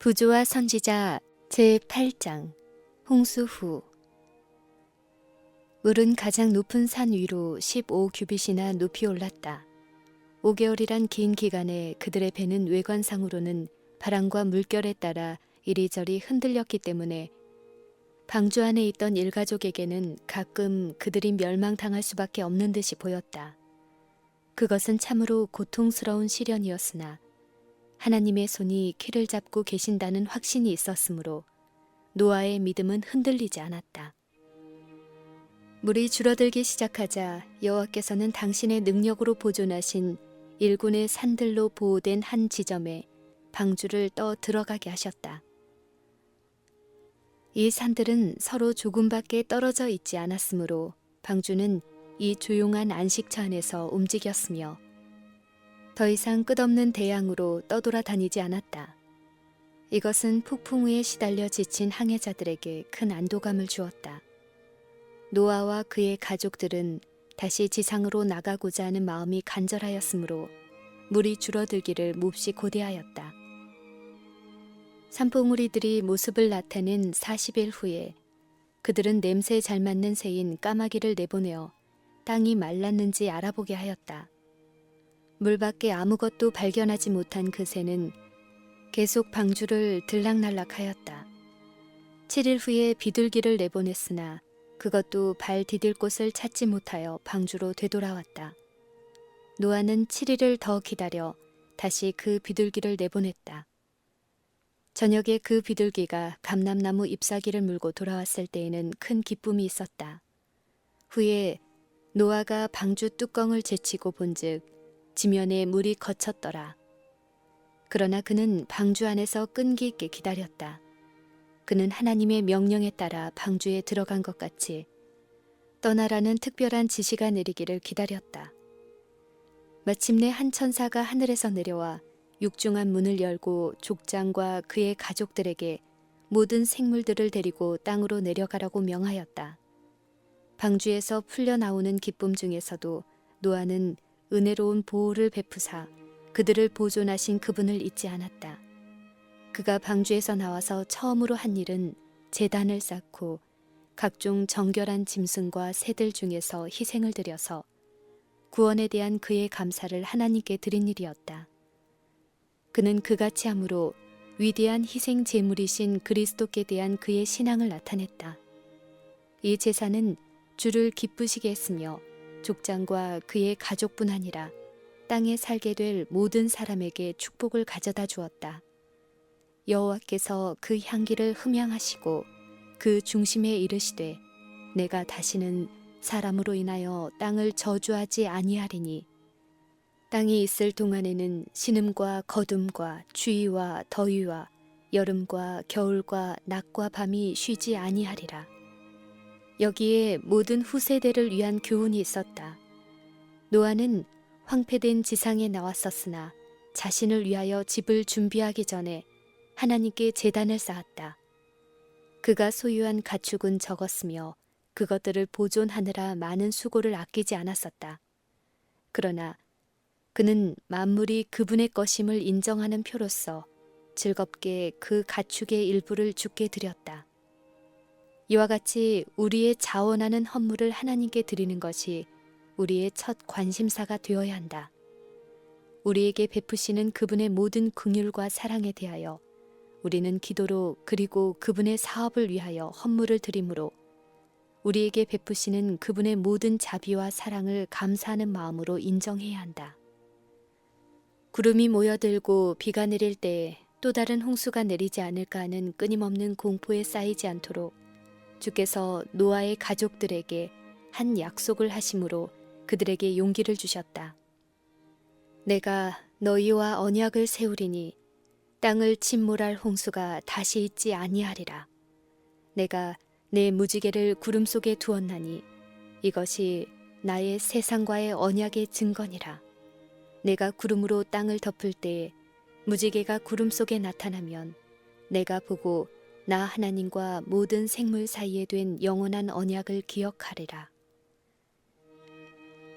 부조와 선지자 제8장 홍수 후. 물은 가장 높은 산 위로 15규빗이나 높이 올랐다. 5개월이란 긴 기간에 그들의 배는 외관상으로는 바람과 물결에 따라 이리저리 흔들렸기 때문에 방주 안에 있던 일가족에게는 가끔 그들이 멸망당할 수밖에 없는 듯이 보였다. 그것은 참으로 고통스러운 시련이었으나 하나님의 손이 키를 잡고 계신다는 확신이 있었으므로 노아의 믿음은 흔들리지 않았다. 물이 줄어들기 시작하자 여호와께서는 당신의 능력으로 보존하신 일군의 산들로 보호된 한 지점에 방주를 떠 들어가게 하셨다. 이 산들은 서로 조금밖에 떨어져 있지 않았으므로 방주는 이 조용한 안식처 안에서 움직였으며 더 이상 끝없는 대양으로 떠돌아다니지 않았다. 이것은 폭풍우에 시달려 지친 항해자들에게 큰 안도감을 주었다. 노아와 그의 가족들은 다시 지상으로 나가고자 하는 마음이 간절하였으므로 물이 줄어들기를 몹시 고대하였다. 산봉우리들이 모습을 나타낸 40일 후에 그들은 냄새에 잘 맞는 새인 까마귀를 내보내어 땅이 말랐는지 알아보게 하였다. 물 밖에 아무것도 발견하지 못한 그 새는 계속 방주를 들락날락하였다. 7일 후에 비둘기를 내보냈으나 그것도 발 디딜 곳을 찾지 못하여 방주로 되돌아왔다. 노아는 7일을 더 기다려 다시 그 비둘기를 내보냈다. 저녁에 그 비둘기가 감람나무 잎사귀를 물고 돌아왔을 때에는 큰 기쁨이 있었다. 후에 노아가 방주 뚜껑을 제치고 본즉 지면에 물이 거쳤더라. 그러나 그는 방주 안에서 끈기 있게 기다렸다. 그는 하나님의 명령에 따라 방주에 들어간 것 같이 떠나라는 특별한 지시가 내리기를 기다렸다. 마침내 한 천사가 하늘에서 내려와 육중한 문을 열고 족장과 그의 가족들에게 모든 생물들을 데리고 땅으로 내려가라고 명하였다. 방주에서 풀려나오는 기쁨 중에서도 노아는 은혜로운 보호를 베푸사 그들을 보존하신 그분을 잊지 않았다. 그가 방주에서 나와서 처음으로 한 일은 제단을 쌓고 각종 정결한 짐승과 새들 중에서 희생을 드려서 구원에 대한 그의 감사를 하나님께 드린 일이었다. 그는 그같이 함으로 위대한 희생 제물이신 그리스도께 대한 그의 신앙을 나타냈다. 이 제사는 주를 기쁘시게 했으며 족장과 그의 가족뿐 아니라 땅에 살게 될 모든 사람에게 축복을 가져다 주었다. 여호와께서 그 향기를 흠양하시고 그 중심에 이르시되 내가 다시는 사람으로 인하여 땅을 저주하지 아니하리니 땅이 있을 동안에는 신음과 거둠과 추위와 더위와 여름과 겨울과 낮과 밤이 쉬지 아니하리라. 여기에 모든 후세대를 위한 교훈이 있었다. 노아는 황폐된 지상에 나왔었으나 자신을 위하여 집을 준비하기 전에 하나님께 제단을 쌓았다. 그가 소유한 가축은 적었으며 그것들을 보존하느라 많은 수고를 아끼지 않았었다. 그러나 그는 만물이 그분의 것임을 인정하는 표로서 즐겁게 그 가축의 일부를 주께 드렸다. 이와 같이 우리의 자원하는 헌물을 하나님께 드리는 것이 우리의 첫 관심사가 되어야 한다. 우리에게 베푸시는 그분의 모든 긍휼과 사랑에 대하여 우리는 기도로 그리고 그분의 사업을 위하여 헌물을 드림으로 우리에게 베푸시는 그분의 모든 자비와 사랑을 감사하는 마음으로 인정해야 한다. 구름이 모여들고 비가 내릴 때에 또 다른 홍수가 내리지 않을까 하는 끊임없는 공포에 쌓이지 않도록 주께서 노아의 가족들에게 한 약속을 하심으로 그들에게 용기를 주셨다. 내가 너희와 언약을 세우리니 땅을 침몰할 홍수가 다시 있지 아니하리라. 내가 내 무지개를 구름 속에 두었나니 이것이 나의 세상과의 언약의 증거니라. 내가 구름으로 땅을 덮을 때에 무지개가 구름 속에 나타나면 내가 보고 나 하나님과 모든 생물 사이에 된 영원한 언약을 기억하리라.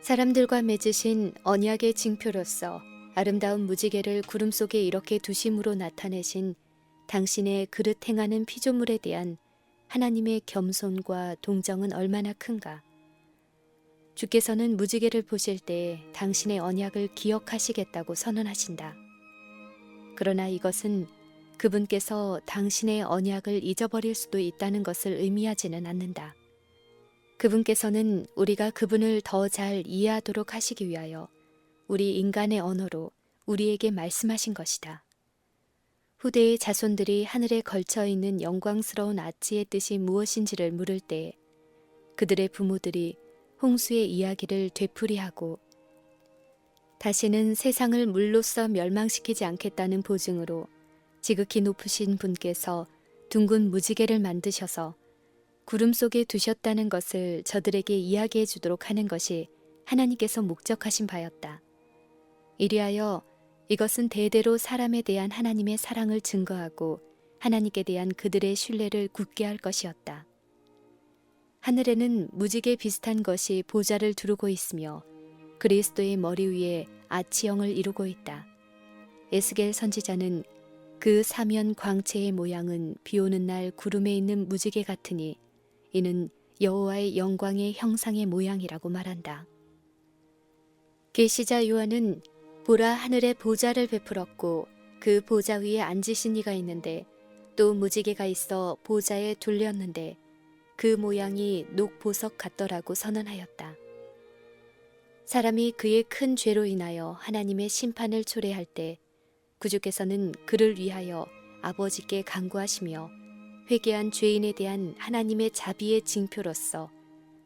사람들과 맺으신 언약의 징표로서 아름다운 무지개를 구름 속에 이렇게 두심으로 나타내신 당신의 그릇 행하는 피조물에 대한 하나님의 겸손과 동정은 얼마나 큰가. 주께서는 무지개를 보실 때 당신의 언약을 기억하시겠다고 선언하신다. 그러나 이것은 그분께서 당신의 언약을 잊어버릴 수도 있다는 것을 의미하지는 않는다. 그분께서는 우리가 그분을 더 잘 이해하도록 하시기 위하여 우리 인간의 언어로 우리에게 말씀하신 것이다. 후대의 자손들이 하늘에 걸쳐 있는 영광스러운 아치의 뜻이 무엇인지를 물을 때 그들의 부모들이 홍수의 이야기를 되풀이하고 다시는 세상을 물로써 멸망시키지 않겠다는 보증으로 지극히 높으신 분께서 둥근 무지개를 만드셔서 구름 속에 두셨다는 것을 저들에게 이야기해 주도록 하는 것이 하나님께서 목적하신 바였다. 이리하여 이것은 대대로 사람에 대한 하나님의 사랑을 증거하고 하나님께 대한 그들의 신뢰를 굳게 할 것이었다. 하늘에는 무지개 비슷한 것이 보좌를 두르고 있으며 그리스도의 머리 위에 아치형을 이루고 있다. 에스겔 선지자는 그 사면 광채의 모양은 비오는 날 구름에 있는 무지개 같으니 이는 여호와의 영광의 형상의 모양이라고 말한다. 계시자 요한은 보라 하늘에 보좌를 베풀었고 그 보좌 위에 앉으신 이가 있는데 또 무지개가 있어 보좌에 둘렸는데 그 모양이 녹보석 같더라고 선언하였다. 사람이 그의 큰 죄로 인하여 하나님의 심판을 초래할 때 구주께서는 그를 위하여 아버지께 간구하시며 회개한 죄인에 대한 하나님의 자비의 징표로서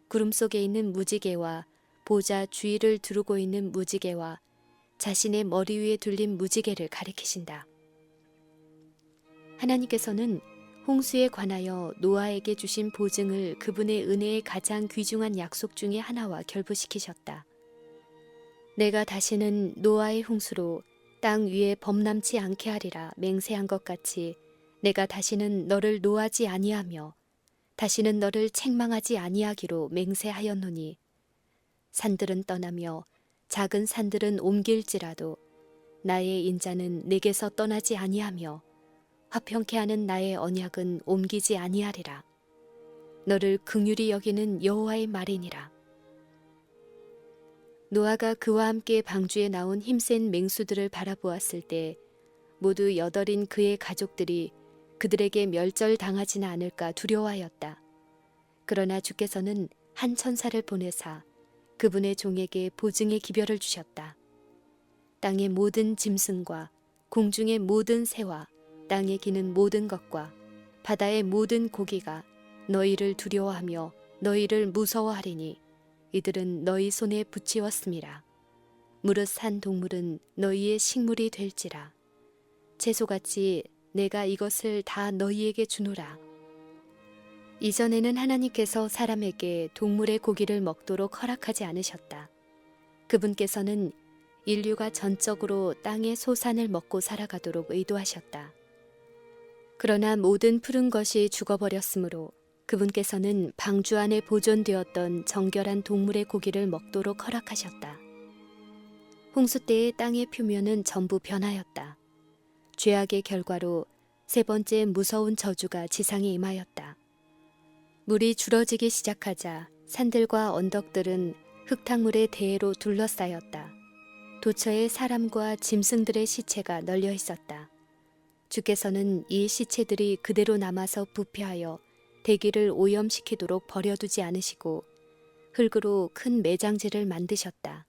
구름 속에 있는 무지개와 보좌 주위를 두르고 있는 무지개와 자신의 머리 위에 둘린 무지개를 가리키신다. 하나님께서는 홍수에 관하여 노아에게 주신 보증을 그분의 은혜의 가장 귀중한 약속 중의 하나와 결부시키셨다. 내가 다시는 노아의 홍수로 땅 위에 범람치 않게 하리라 맹세한 것 같이 내가 다시는 너를 노하지 아니하며 다시는 너를 책망하지 아니하기로 맹세하였노니 산들은 떠나며 작은 산들은 옮길지라도 나의 인자는 내게서 떠나지 아니하며 화평케 하는 나의 언약은 옮기지 아니하리라. 너를 긍휼히 여기는 여호와의 말이니라. 노아가 그와 함께 방주에 나온 힘센 맹수들을 바라보았을 때 모두 8인 그의 가족들이 그들에게 멸절당하지는 않을까 두려워하였다. 그러나 주께서는 한 천사를 보내사 그분의 종에게 보증의 기별을 주셨다. 땅의 모든 짐승과 공중의 모든 새와 땅에 기는 모든 것과 바다의 모든 고기가 너희를 두려워하며 너희를 무서워하리니 이들은 너희 손에 붙이었음이라. 무릇 산 동물은 너희의 식물이 될지라. 채소같이 내가 이것을 다 너희에게 주노라. 이전에는 하나님께서 사람에게 동물의 고기를 먹도록 허락하지 않으셨다. 그분께서는 인류가 전적으로 땅의 소산을 먹고 살아가도록 의도하셨다. 그러나 모든 푸른 것이 죽어버렸으므로 그분께서는 방주 안에 보존되었던 정결한 동물의 고기를 먹도록 허락하셨다. 홍수 때의 땅의 표면은 전부 변하였다. 죄악의 결과로 세 번째 무서운 저주가 지상에 임하였다. 물이 줄어지기 시작하자 산들과 언덕들은 흙탕물의 대해로 둘러싸였다. 도처에 사람과 짐승들의 시체가 널려 있었다. 주께서는 이 시체들이 그대로 남아서 부패하여 대기를 오염시키도록 버려두지 않으시고 흙으로 큰 매장지를 만드셨다.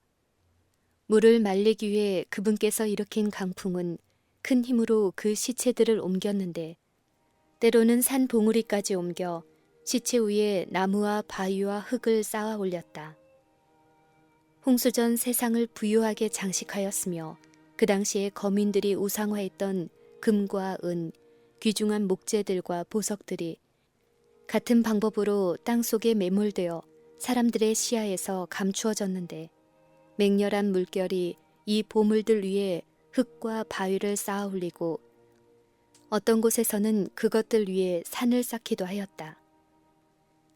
물을 말리기 위해 그분께서 일으킨 강풍은 큰 힘으로 그 시체들을 옮겼는데 때로는 산 봉우리까지 옮겨 시체 위에 나무와 바위와 흙을 쌓아 올렸다. 홍수 전 세상을 부유하게 장식하였으며 그 당시에 거민들이 우상화했던 금과 은, 귀중한 목재들과 보석들이 같은 방법으로 땅속에 매몰되어 사람들의 시야에서 감추어졌는데 맹렬한 물결이 이 보물들 위에 흙과 바위를 쌓아 올리고 어떤 곳에서는 그것들 위에 산을 쌓기도 하였다.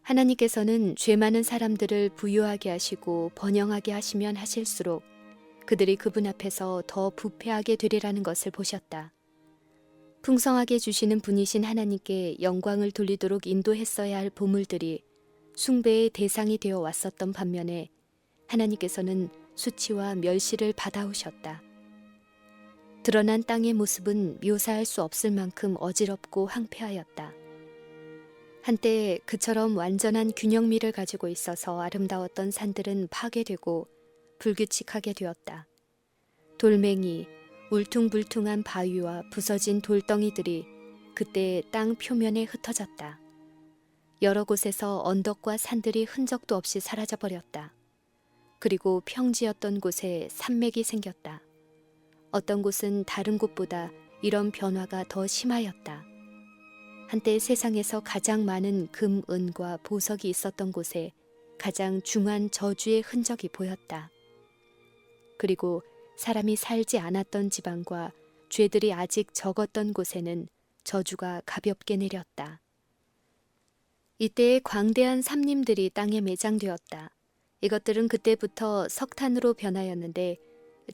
하나님께서는 죄 많은 사람들을 부유하게 하시고 번영하게 하시면 하실수록 그들이 그분 앞에서 더 부패하게 되리라는 것을 보셨다. 풍성하게 주시는 분이신 하나님께 영광을 돌리도록 인도했어야 할 보물들이 숭배의 대상이 되어 왔었던 반면에 하나님께서는 수치와 멸시를 받아오셨다. 드러난 땅의 모습은 묘사할 수 없을 만큼 어지럽고 황폐하였다. 한때 그처럼 완전한 균형미를 가지고 있어서 아름다웠던 산들은 파괴되고 불규칙하게 되었다. 돌멩이, 울퉁불퉁한 바위와 부서진 돌덩이들이 그때 땅 표면에 흩어졌다. 여러 곳에서 언덕과 산들이 흔적도 없이 사라져버렸다. 그리고 평지였던 곳에 산맥이 생겼다. 어떤 곳은 다른 곳보다 이런 변화가 더 심하였다. 한때 세상에서 가장 많은 금, 은과 보석이 있었던 곳에 가장 중한 저주의 흔적이 보였다. 그리고 사람이 살지 않았던 지방과 죄들이 아직 적었던 곳에는 저주가 가볍게 내렸다. 이때의 광대한 삼림들이 땅에 매장되었다. 이것들은 그때부터 석탄으로 변하였는데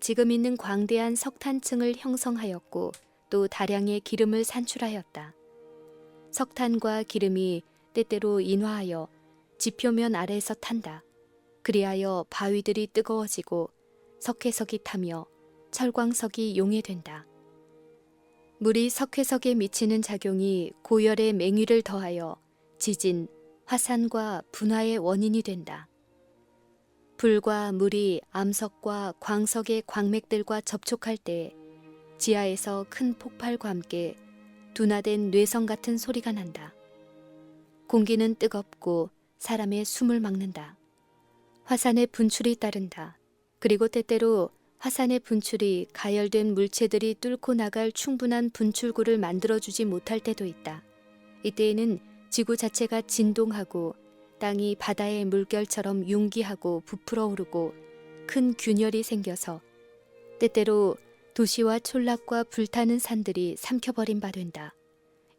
지금 있는 광대한 석탄층을 형성하였고 또 다량의 기름을 산출하였다. 석탄과 기름이 때때로 인화하여 지표면 아래에서 탄다. 그리하여 바위들이 뜨거워지고 석회석이 타며 철광석이 용해된다. 물이 석회석에 미치는 작용이 고열의 맹위를 더하여 지진, 화산과 분화의 원인이 된다. 불과 물이 암석과 광석의 광맥들과 접촉할 때 지하에서 큰 폭발과 함께 둔화된 뇌성 같은 소리가 난다. 공기는 뜨겁고 사람의 숨을 막는다. 화산의 분출이 따른다. 그리고 때때로 화산의 분출이 가열된 물체들이 뚫고 나갈 충분한 분출구를 만들어주지 못할 때도 있다. 이때에는 지구 자체가 진동하고 땅이 바다의 물결처럼 융기하고 부풀어 오르고 큰 균열이 생겨서 때때로 도시와 촌락과 불타는 산들이 삼켜버린 바 된다.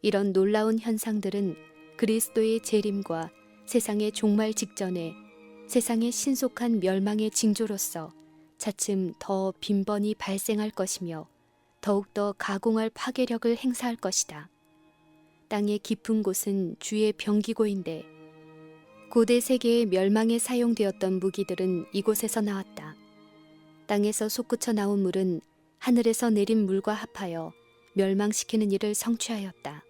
이런 놀라운 현상들은 그리스도의 재림과 세상의 종말 직전에 세상의 신속한 멸망의 징조로서 차츰 더 빈번히 발생할 것이며 더욱더 가공할 파괴력을 행사할 것이다. 땅의 깊은 곳은 주의 병기고인데 고대 세계의 멸망에 사용되었던 무기들은 이곳에서 나왔다. 땅에서 솟구쳐 나온 물은 하늘에서 내린 물과 합하여 멸망시키는 일을 성취하였다.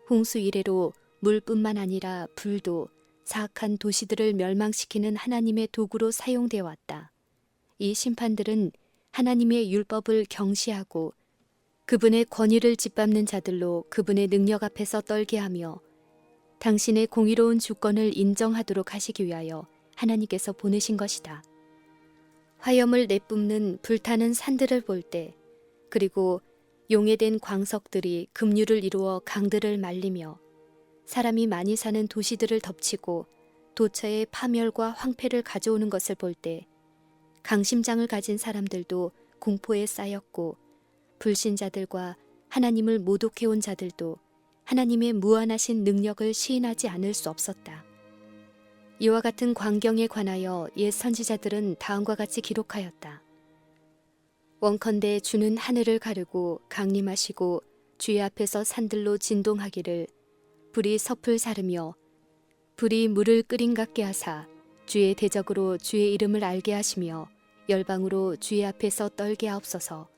홍수 이래로 물뿐만 아니라 불도 사악한 도시들을 멸망시키는 하나님의 도구로 사용되어 왔다. 이 심판들은 하나님의 율법을 경시하고 그분의 권위를 짓밟는 자들로 그분의 능력 앞에서 떨게 하며 당신의 공의로운 주권을 인정하도록 하시기 위하여 하나님께서 보내신 것이다. 화염을 내뿜는 불타는 산들을 볼 때, 그리고 용해된 광석들이 급류를 이루어 강들을 말리며 사람이 많이 사는 도시들을 덮치고 도처의 파멸과 황폐를 가져오는 것을 볼 때 강심장을 가진 사람들도 공포에 쌓였고 불신자들과 하나님을 모독해온 자들도 하나님의 무한하신 능력을 시인하지 않을 수 없었다. 이와 같은 광경에 관하여 옛 선지자들은 다음과 같이 기록하였다. 원컨대 주는 하늘을 가르고 강림하시고 주의 앞에서 산들로 진동하기를 불이 섭을 사르며 불이 물을 끓인 같게 하사 주의 대적으로 주의 이름을 알게 하시며 열방으로 주의 앞에서 떨게 하옵소서.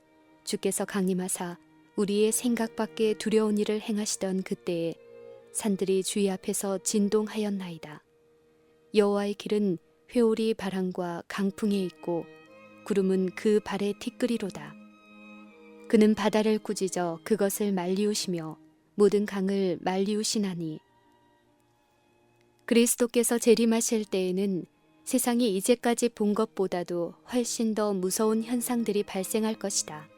주께서 강림하사 우리의 생각밖에 두려운 일을 행하시던 그때에 산들이 주의 앞에서 진동하였나이다. 여호와의 길은 회오리 바람과 강풍에 있고 구름은 그 발의 티끌이로다. 그는 바다를 꾸짖어 그것을 말리우시며 모든 강을 말리우시나니 그리스도께서 재림하실 때에는 세상이 이제까지 본 것보다도 훨씬 더 무서운 현상들이 발생할 것이다.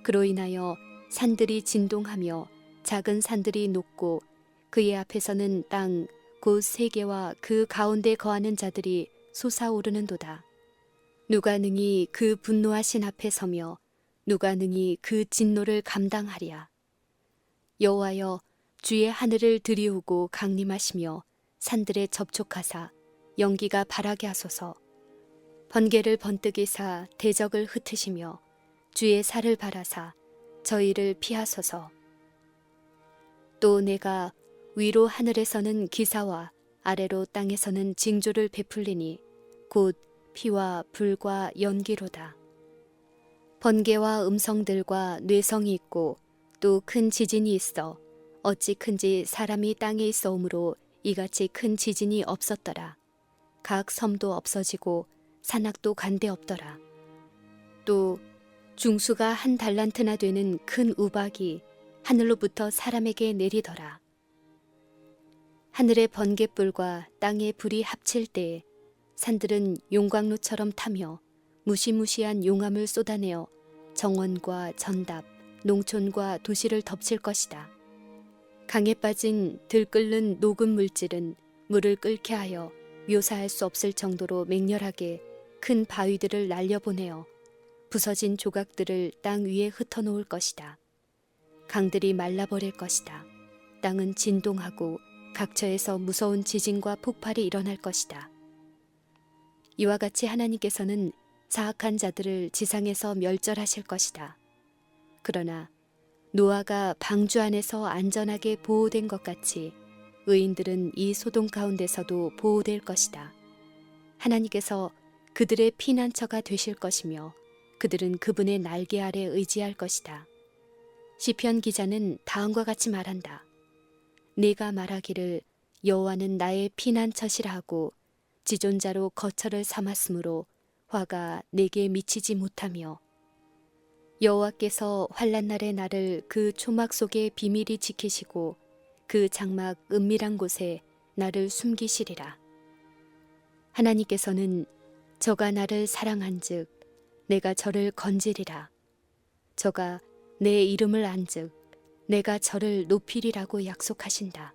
그로 인하여 산들이 진동하며 작은 산들이 녹고 그의 앞에서는 땅 곧 세계와 그 가운데 거하는 자들이 솟아오르는도다. 누가 능히 그 분노하신 앞에 서며 누가 능히 그 진노를 감당하랴. 여호와여 주의 하늘을 들이우고 강림하시며 산들에 접촉하사 연기가 바라게 하소서. 번개를 번뜩이사 대적을 흩으시며 주의 살을 바라사 저희를 피하소서. 또 내가 위로 하늘에서는 기사와 아래로 땅에서는 징조를 베풀리니 곧 피와 불과 연기로다. 번개와 음성들과 뇌성이 있고 또 큰 지진이 있어 어찌 큰지 사람이 땅에 있어오므로 이같이 큰 지진이 없었더라. 각 섬도 없어지고 산악도 간데 없더라. 또 중수가 한 달란트나 되는 큰 우박이 하늘로부터 사람에게 내리더라. 하늘의 번갯불과 땅의 불이 합칠 때에 산들은 용광로처럼 타며 무시무시한 용암을 쏟아내어 정원과 전답, 농촌과 도시를 덮칠 것이다. 강에 빠진 들끓는 녹은 물질은 물을 끓게 하여 묘사할 수 없을 정도로 맹렬하게 큰 바위들을 날려보내어 부서진 조각들을 땅 위에 흩어놓을 것이다. 강들이 말라버릴 것이다. 땅은 진동하고 각처에서 무서운 지진과 폭발이 일어날 것이다. 이와 같이 하나님께서는 사악한 자들을 지상에서 멸절하실 것이다. 그러나 노아가 방주 안에서 안전하게 보호된 것 같이 의인들은 이 소동 가운데서도 보호될 것이다. 하나님께서 그들의 피난처가 되실 것이며 그들은 그분의 날개 아래 의지할 것이다. 시편 기자는 다음과 같이 말한다. 네가 말하기를 여호와는 나의 피난처시라 하고 지존자로 거처를 삼았으므로 화가 내게 미치지 못하며 여호와께서 환난 날의 나를 그 초막 속에 비밀히 지키시고 그 장막 은밀한 곳에 나를 숨기시리라. 하나님께서는 저가 나를 사랑한즉 내가 저를 건지리라. 저가 내 이름을 안즉 내가 저를 높이리라고 약속하신다.